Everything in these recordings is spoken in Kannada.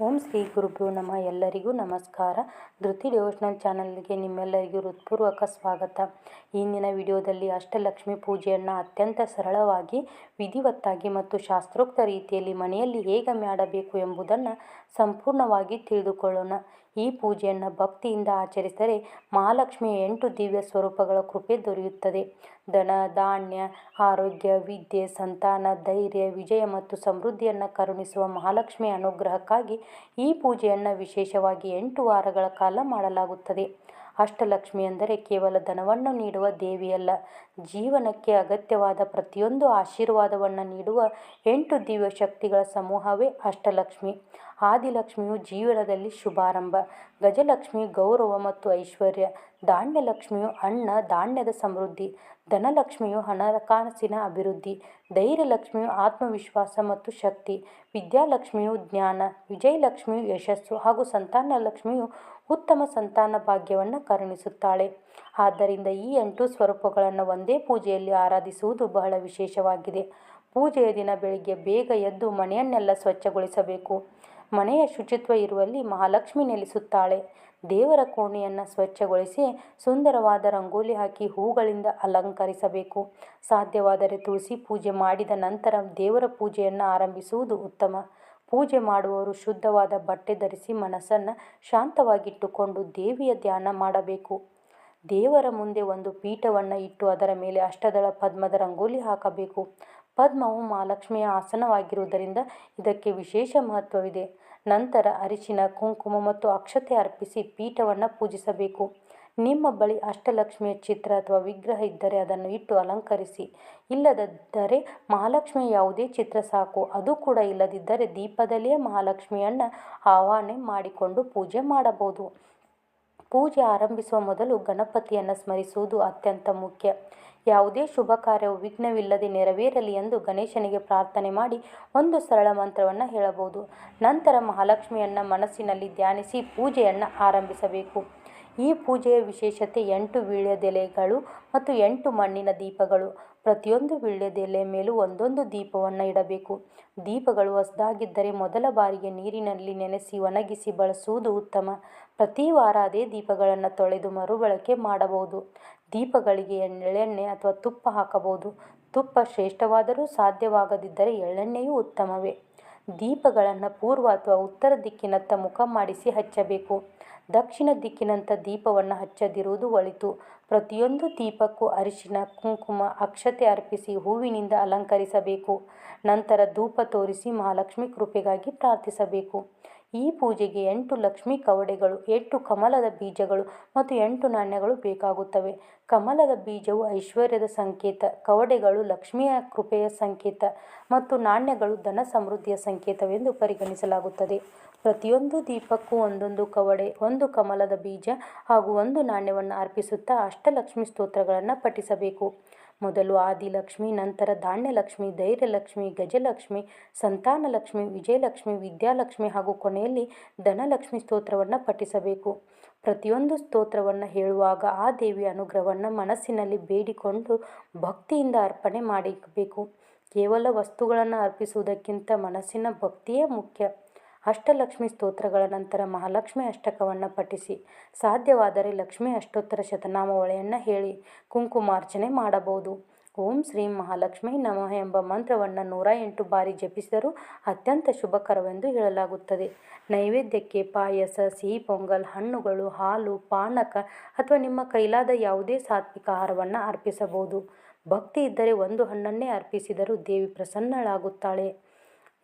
ಓಂ ಶ್ರೀ ಗುರುಭ್ಯೋ ನಮಃ. ಎಲ್ಲರಿಗೂ ನಮಸ್ಕಾರ. ಧೃತಿ ಡಿವೋಷನಲ್ ಚಾನಲ್ಗೆ ನಿಮ್ಮೆಲ್ಲರಿಗೂ ಹೃತ್ಪೂರ್ವಕ ಸ್ವಾಗತ. ಇಂದಿನ ವಿಡಿಯೋದಲ್ಲಿ ಅಷ್ಟಲಕ್ಷ್ಮಿ ಪೂಜೆಯನ್ನು ಅತ್ಯಂತ ಸರಳವಾಗಿ, ವಿಧಿವತ್ತಾಗಿ ಮತ್ತು ಶಾಸ್ತ್ರೋಕ್ತ ರೀತಿಯಲ್ಲಿ ಮನೆಯಲ್ಲಿ ಹೇಗೆ ಮಾಡಬೇಕು ಎಂಬುದನ್ನು ಸಂಪೂರ್ಣವಾಗಿ ತಿಳಿದುಕೊಳ್ಳೋಣ. ಈ ಪೂಜೆಯನ್ನು ಭಕ್ತಿಯಿಂದ ಆಚರಿಸಿದರೆ ಮಹಾಲಕ್ಷ್ಮಿಯ 8 ದಿವ್ಯ ಸ್ವರೂಪಗಳ ಕೃಪೆ ದೊರೆಯುತ್ತದೆ. ಧನ, ಧಾನ್ಯ, ಆರೋಗ್ಯ, ವಿದ್ಯೆ, ಸಂತಾನ, ಧೈರ್ಯ, ವಿಜಯ ಮತ್ತು ಸಮೃದ್ಧಿಯನ್ನು ಕರುಣಿಸುವ ಮಹಾಲಕ್ಷ್ಮಿಯ ಅನುಗ್ರಹಕ್ಕಾಗಿ ಈ ಪೂಜೆಯನ್ನು ವಿಶೇಷವಾಗಿ 8 ವಾರಗಳ ಕಾಲ ಮಾಡಲಾಗುತ್ತದೆ. ಅಷ್ಟಲಕ್ಷ್ಮಿ ಎಂದರೆ ಕೇವಲ ಧನವನ್ನು ನೀಡುವ ದೇವಿಯಲ್ಲ, ಜೀವನಕ್ಕೆ ಅಗತ್ಯವಾದ ಪ್ರತಿಯೊಂದು ಆಶೀರ್ವಾದವನ್ನು ನೀಡುವ 8 ದಿವ್ಯ ಶಕ್ತಿಗಳ ಸಮೂಹವೇ ಅಷ್ಟಲಕ್ಷ್ಮಿ. ಆದಿಲಕ್ಷ್ಮಿಯು ಜೀವನದಲ್ಲಿ ಶುಭಾರಂಭ, ಗಜಲಕ್ಷ್ಮಿಯು ಗೌರವ ಮತ್ತು ಐಶ್ವರ್ಯ, ಧಾನ್ಯಲಕ್ಷ್ಮಿಯು ಅನ್ನ ಧಾನ್ಯದ ಸಮೃದ್ಧಿ, ಧನಲಕ್ಷ್ಮಿಯು ಹಣಕಾಸಿನ ಅಭಿವೃದ್ಧಿ, ಧೈರ್ಯಲಕ್ಷ್ಮಿಯು ಆತ್ಮವಿಶ್ವಾಸ ಮತ್ತು ಶಕ್ತಿ, ವಿದ್ಯಾಲಕ್ಷ್ಮಿಯು ಜ್ಞಾನ, ವಿಜಯಲಕ್ಷ್ಮಿಯು ಯಶಸ್ಸು ಹಾಗೂ ಸಂತಾನಲಕ್ಷ್ಮಿಯು ಉತ್ತಮ ಸಂತಾನ ಭಾಗ್ಯವನ್ನು ಕರುಣಿಸುತ್ತಾಳೆ. ಆದ್ದರಿಂದ ಈ 8 ಸ್ವರೂಪಗಳನ್ನು ಒಂದೇ ಪೂಜೆಯಲ್ಲಿ ಆರಾಧಿಸುವುದು ಬಹಳ ವಿಶೇಷವಾಗಿದೆ. ಪೂಜೆಯ ದಿನ ಬೆಳಿಗ್ಗೆ ಬೇಗ ಎದ್ದು ಮನೆಯನ್ನೆಲ್ಲ ಸ್ವಚ್ಛಗೊಳಿಸಬೇಕು. ಮನೆಯ ಶುಚಿತ್ವ ಇರುವಲ್ಲಿ ಮಹಾಲಕ್ಷ್ಮಿ ನೆಲೆಸುತ್ತಾಳೆ. ದೇವರ ಕೋಣೆಯನ್ನು ಸ್ವಚ್ಛಗೊಳಿಸಿ ಸುಂದರವಾದ ರಂಗೋಲಿ ಹಾಕಿ ಹೂಗಳಿಂದ ಅಲಂಕರಿಸಬೇಕು. ಸಾಧ್ಯವಾದರೆ ತುಳಸಿ ಪೂಜೆ ಮಾಡಿದ ನಂತರ ದೇವರ ಪೂಜೆಯನ್ನು ಆರಂಭಿಸುವುದು ಉತ್ತಮ. ಪೂಜೆ ಮಾಡುವವರು ಶುದ್ಧವಾದ ಬಟ್ಟೆ ಧರಿಸಿ ಮನಸ್ಸನ್ನು ಶಾಂತವಾಗಿಟ್ಟುಕೊಂಡು ದೇವಿಯ ಧ್ಯಾನ ಮಾಡಬೇಕು. ದೇವರ ಮುಂದೆ ಒಂದು ಪೀಠವನ್ನು ಇಟ್ಟು ಅದರ ಮೇಲೆ ಅಷ್ಟದಳ ಪದ್ಮದ ರಂಗೋಲಿ ಹಾಕಬೇಕು. ಪದ್ಮವು ಮಹಾಲಕ್ಷ್ಮಿಯ ಆಸನವಾಗಿರುವುದರಿಂದ ಇದಕ್ಕೆ ವಿಶೇಷ ಮಹತ್ವವಿದೆ. ನಂತರ ಅರಿಶಿನ, ಕುಂಕುಮ ಮತ್ತು ಅಕ್ಷತೆ ಅರ್ಪಿಸಿ ಪೀಠವನ್ನು ಪೂಜಿಸಬೇಕು. ನಿಮ್ಮ ಬಳಿ ಅಷ್ಟಲಕ್ಷ್ಮಿಯ ಚಿತ್ರ ಅಥವಾ ವಿಗ್ರಹ ಇದ್ದರೆ ಅದನ್ನು ಇಟ್ಟು ಅಲಂಕರಿಸಿ. ಇಲ್ಲದಿದ್ದರೆ ಮಹಾಲಕ್ಷ್ಮಿಯ ಯಾವುದೇ ಚಿತ್ರ ಸಾಕು. ಅದು ಕೂಡ ಇಲ್ಲದಿದ್ದರೆ ದೀಪದಲ್ಲಿಯೇ ಮಹಾಲಕ್ಷ್ಮಿಯನ್ನು ಆವಾಹನೆ ಮಾಡಿಕೊಂಡು ಪೂಜೆ ಮಾಡಬಹುದು. ಪೂಜೆ ಆರಂಭಿಸುವ ಮೊದಲು ಗಣಪತಿಯನ್ನು ಸ್ಮರಿಸುವುದು ಅತ್ಯಂತ ಮುಖ್ಯ. ಯಾವುದೇ ಶುಭ ಕಾರ್ಯವು ವಿಘ್ನವಿಲ್ಲದೆ ನೆರವೇರಲಿ ಎಂದು ಗಣೇಶನಿಗೆ ಪ್ರಾರ್ಥನೆ ಮಾಡಿ ಒಂದು ಸರಳ ಮಂತ್ರವನ್ನು ಹೇಳಬಹುದು. ನಂತರ ಮಹಾಲಕ್ಷ್ಮಿಯನ್ನು ಮನಸ್ಸಿನಲ್ಲಿ ಧ್ಯಾನಿಸಿ ಪೂಜೆಯನ್ನು ಆರಂಭಿಸಬೇಕು. ಈ ಪೂಜೆಯ ವಿಶೇಷತೆ 8 ವೀಳ್ಯದೆಲೆಗಳು ಮತ್ತು 8 ಮಣ್ಣಿನ ದೀಪಗಳು. ಪ್ರತಿಯೊಂದು ವೀಳ್ಯದೆಲೆ ಮೇಲೂ ಒಂದೊಂದು ದೀಪವನ್ನು ಇಡಬೇಕು. ದೀಪಗಳು ಹೊಸದಾಗಿದ್ದರೆ ಮೊದಲ ಬಾರಿಗೆ ನೀರಿನಲ್ಲಿ ನೆನೆಸಿ ಒಣಗಿಸಿ ಬಳಸುವುದು ಉತ್ತಮ. ಪ್ರತಿ ವಾರ ಅದೇ ದೀಪಗಳನ್ನು ತೊಳೆದು ಮರುಬಳಕೆ ಮಾಡಬಹುದು. ದೀಪಗಳಿಗೆ ಎಳ್ಳೆಣ್ಣೆ ಅಥವಾ ತುಪ್ಪ ಹಾಕಬಹುದು. ತುಪ್ಪ ಶ್ರೇಷ್ಠವಾದರೂ ಸಾಧ್ಯವಾಗದಿದ್ದರೆ ಎಳ್ಳೆಣ್ಣೆಯೂ ಉತ್ತಮವೇ. ದೀಪಗಳನ್ನು ಪೂರ್ವ ಅಥವಾ ಉತ್ತರ ದಿಕ್ಕಿನತ್ತ ಮುಖ ಮಾಡಿಸಿ ಹಚ್ಚಬೇಕು. ದಕ್ಷಿಣ ದಿಕ್ಕಿನಂಥ ದೀಪವನ್ನು ಹಚ್ಚದಿರುವುದು ಒಳಿತು. ಪ್ರತಿಯೊಂದು ದೀಪಕ್ಕೂ ಅರಿಶಿನ, ಕುಂಕುಮ, ಅಕ್ಷತೆ ಅರ್ಪಿಸಿ ಹೂವಿನಿಂದ ಅಲಂಕರಿಸಬೇಕು. ನಂತರ ಧೂಪ ತೋರಿಸಿ ಮಹಾಲಕ್ಷ್ಮಿ ಕೃಪೆಗಾಗಿ ಪ್ರಾರ್ಥಿಸಬೇಕು. ಈ ಪೂಜೆಗೆ 8 ಲಕ್ಷ್ಮೀ ಕವಡೆಗಳು, 8 ಕಮಲದ ಬೀಜಗಳು ಮತ್ತು 8 ನಾಣ್ಯಗಳು ಬೇಕಾಗುತ್ತವೆ. ಕಮಲದ ಬೀಜವು ಐಶ್ವರ್ಯದ ಸಂಕೇತ, ಕವಡೆಗಳು ಲಕ್ಷ್ಮಿಯ ಕೃಪೆಯ ಸಂಕೇತ ಮತ್ತು ನಾಣ್ಯಗಳು ಧನ ಸಮೃದ್ಧಿಯ ಸಂಕೇತವೆಂದು ಪರಿಗಣಿಸಲಾಗುತ್ತದೆ. ಪ್ರತಿಯೊಂದು ದೀಪಕ್ಕೂ ಒಂದೊಂದು ಕವಡೆ, 1 ಕಮಲದ ಬೀಜ ಹಾಗೂ 1 ನಾಣ್ಯವನ್ನು ಅರ್ಪಿಸುತ್ತಾ ಅಷ್ಟಲಕ್ಷ್ಮಿ ಸ್ತೋತ್ರಗಳನ್ನು ಪಠಿಸಬೇಕು. ಮೊದಲು ಆದಿಲಕ್ಷ್ಮಿ, ನಂತರ ಧಾನ್ಯಲಕ್ಷ್ಮಿ, ಧೈರ್ಯಲಕ್ಷ್ಮಿ, ಗಜಲಕ್ಷ್ಮಿ, ಸಂತಾನಲಕ್ಷ್ಮಿ, ವಿಜಯಲಕ್ಷ್ಮಿ, ವಿದ್ಯಾಲಕ್ಷ್ಮಿ ಹಾಗೂ ಕೊನೆಯಲ್ಲಿ ಧನಲಕ್ಷ್ಮಿ ಸ್ತೋತ್ರವನ್ನು ಪಠಿಸಬೇಕು. ಪ್ರತಿಯೊಂದು ಸ್ತೋತ್ರವನ್ನು ಹೇಳುವಾಗ ಆ ದೇವಿಯ ಅನುಗ್ರಹವನ್ನು ಮನಸ್ಸಿನಲ್ಲಿ ಬೇಡಿಕೊಂಡು ಭಕ್ತಿಯಿಂದ ಅರ್ಪಣೆ ಮಾಡಬೇಕು. ಕೇವಲ ವಸ್ತುಗಳನ್ನು ಅರ್ಪಿಸುವುದಕ್ಕಿಂತ ಮನಸ್ಸಿನ ಭಕ್ತಿಯೇ ಮುಖ್ಯ. ಅಷ್ಟಲಕ್ಷ್ಮಿ ಸ್ತೋತ್ರಗಳ ನಂತರ ಮಹಾಲಕ್ಷ್ಮಿ ಅಷ್ಟಕವನ್ನು ಪಠಿಸಿ. ಸಾಧ್ಯವಾದರೆ ಲಕ್ಷ್ಮೀ ಅಷ್ಟೋತ್ತರ ಶತನಾಮಾವಳಿಯನ್ನು ಹೇಳಿ ಕುಂಕುಮಾರ್ಚನೆ ಮಾಡಬಹುದು. ಓಂ ಶ್ರೀ ಮಹಾಲಕ್ಷ್ಮೀ ನಮಃ ಎಂಬ ಮಂತ್ರವನ್ನು 108 ಬಾರಿ ಜಪಿಸಿದರೂ ಅತ್ಯಂತ ಶುಭಕರವೆಂದು ಹೇಳಲಾಗುತ್ತದೆ. ನೈವೇದ್ಯಕ್ಕೆ ಪಾಯಸ, ಸಿಹಿ ಪೊಂಗಲ್, ಹಣ್ಣುಗಳು, ಹಾಲು, ಪಾನಕ ಅಥವಾ ನಿಮ್ಮ ಕೈಲಾದ ಯಾವುದೇ ಸಾತ್ವಿಕ ಆಹಾರವನ್ನು ಅರ್ಪಿಸಬಹುದು. ಭಕ್ತಿ ಇದ್ದರೆ 1 ಹಣ್ಣನ್ನೇ ಅರ್ಪಿಸಿದರೂ ದೇವಿ ಪ್ರಸನ್ನಳಾಗುತ್ತಾಳೆ.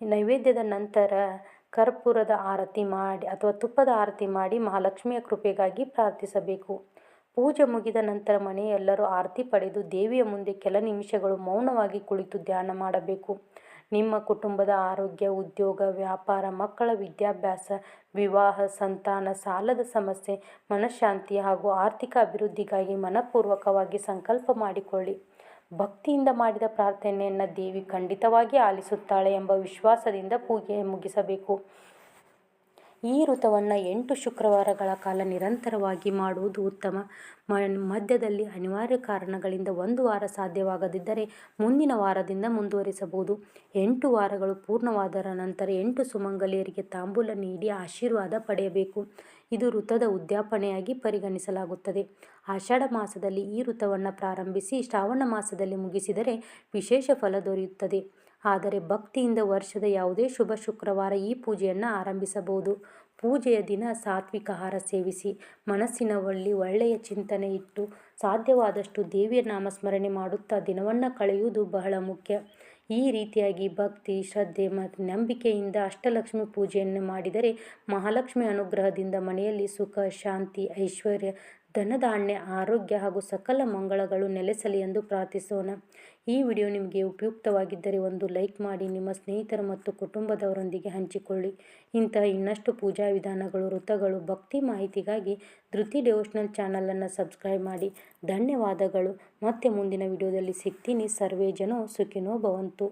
ನೈವೇದ್ಯದ ನಂತರ ಕರ್ಪೂರದ ಆರತಿ ಮಾಡಿ ಅಥವಾ ತುಪ್ಪದ ಆರತಿ ಮಾಡಿ ಮಹಾಲಕ್ಷ್ಮಿಯ ಕೃಪೆಗಾಗಿ ಪ್ರಾರ್ಥಿಸಬೇಕು. ಪೂಜೆ ಮುಗಿದ ನಂತರ ಮನೆಯ ಎಲ್ಲರೂ ಆರತಿ ಪಡೆದು ದೇವಿಯ ಮುಂದೆ ಕೆಲ ನಿಮಿಷಗಳು ಮೌನವಾಗಿ ಕುಳಿತು ಧ್ಯಾನ ಮಾಡಬೇಕು. ನಿಮ್ಮ ಕುಟುಂಬದ ಆರೋಗ್ಯ, ಉದ್ಯೋಗ, ವ್ಯಾಪಾರ, ಮಕ್ಕಳ ವಿದ್ಯಾಭ್ಯಾಸ, ವಿವಾಹ, ಸಂತಾನ, ಸಾಲದ ಸಮಸ್ಯೆ, ಮನಃಶಾಂತಿ ಹಾಗೂ ಆರ್ಥಿಕ ಅಭಿವೃದ್ಧಿಗಾಗಿ ಮನಪೂರ್ವಕವಾಗಿ ಸಂಕಲ್ಪ ಮಾಡಿಕೊಳ್ಳಿ. ಭಕ್ತಿಯಿಂದ ಮಾಡಿದ ಪ್ರಾರ್ಥನೆಯನ್ನು ದೇವಿ ಖಂಡಿತವಾಗಿ ಆಲಿಸುತ್ತಾಳೆ ಎಂಬ ವಿಶ್ವಾಸದಿಂದ ಪೂಜೆ ಮುಗಿಸಬೇಕು. ಈ ವ್ರತವನ್ನು 8 ಶುಕ್ರವಾರಗಳ ಕಾಲ ನಿರಂತರವಾಗಿ ಮಾಡುವುದು ಉತ್ತಮ. ಮಧ್ಯದಲ್ಲಿ ಅನಿವಾರ್ಯ ಕಾರಣಗಳಿಂದ ಒಂದು ವಾರ ಸಾಧ್ಯವಾಗದಿದ್ದರೆ ಮುಂದಿನ ವಾರದಿಂದ ಮುಂದುವರಿಸಬಹುದು. 8 ವಾರಗಳು ಪೂರ್ಣವಾದರ ನಂತರ 8 ಸುಮಂಗಲಿಯರಿಗೆ ತಾಂಬೂಲ ನೀಡಿ ಆಶೀರ್ವಾದ ಪಡೆಯಬೇಕು. ಇದು ವ್ರತದ ಉದ್ಯಾಪನೆಯಾಗಿ ಪರಿಗಣಿಸಲಾಗುತ್ತದೆ. ಆಷಾಢ ಮಾಸದಲ್ಲಿ ಈ ವ್ರತವನ್ನು ಪ್ರಾರಂಭಿಸಿ ಶ್ರಾವಣ ಮಾಸದಲ್ಲಿ ಮುಗಿಸಿದರೆ ವಿಶೇಷ ಫಲ ದೊರೆಯುತ್ತದೆ. ಆದರೆ ಭಕ್ತಿಯಿಂದ ವರ್ಷದ ಯಾವುದೇ ಶುಭ ಶುಕ್ರವಾರ ಈ ಪೂಜೆಯನ್ನು ಆರಂಭಿಸಬಹುದು. ಪೂಜೆಯ ದಿನ ಸಾತ್ವಿಕ ಆಹಾರ ಸೇವಿಸಿ ಮನಸ್ಸಿನಲ್ಲಿ ಒಳ್ಳೆಯ ಚಿಂತನೆ ಇಟ್ಟು ಸಾಧ್ಯವಾದಷ್ಟು ದೇವಿಯ ನಾಮಸ್ಮರಣೆ ಮಾಡುತ್ತಾ ದಿನವನ್ನು ಕಳೆಯುವುದು ಬಹಳ ಮುಖ್ಯ. ಈ ರೀತಿಯಾಗಿ ಭಕ್ತಿ, ಶ್ರದ್ಧೆ ಮತ್ತು ನಂಬಿಕೆಯಿಂದ ಅಷ್ಟಲಕ್ಷ್ಮಿ ಪೂಜೆಯನ್ನು ಮಾಡಿದರೆ ಮಹಾಲಕ್ಷ್ಮಿ ಅನುಗ್ರಹದಿಂದ ಮನೆಯಲ್ಲಿ ಸುಖ, ಶಾಂತಿ, ಐಶ್ವರ್ಯ, ಧನಧಾನ್ಯ, ಆರೋಗ್ಯ ಹಾಗೂ ಸಕಲ ಮಂಗಳಗಳು ನೆಲೆಸಲಿ ಎಂದು ಪ್ರಾರ್ಥಿಸೋಣ. ಈ ವಿಡಿಯೋ ನಿಮಗೆ ಉಪಯುಕ್ತವಾಗಿದ್ದರೆ ಒಂದು ಲೈಕ್ ಮಾಡಿ, ನಿಮ್ಮ ಸ್ನೇಹಿತರು ಮತ್ತು ಕುಟುಂಬದವರೊಂದಿಗೆ ಹಂಚಿಕೊಳ್ಳಿ. ಇಂತಹ ಇನ್ನಷ್ಟು ಪೂಜಾ ವಿಧಾನಗಳು, ವ್ರತಗಳು, ಭಕ್ತಿ ಮಾಹಿತಿಗಾಗಿ ಧೃತಿ ಡಿವೋಷನಲ್ ಚಾನಲನ್ನು ಸಬ್ಸ್ಕ್ರೈಬ್ ಮಾಡಿ. ಧನ್ಯವಾದಗಳು. ಮತ್ತೆ ಮುಂದಿನ ವಿಡಿಯೋದಲ್ಲಿ ಸಿಗ್ತೀನಿ. ಸರ್ವೇ ಜನೋ ಸುಖಿನೋ ಭವಂತು.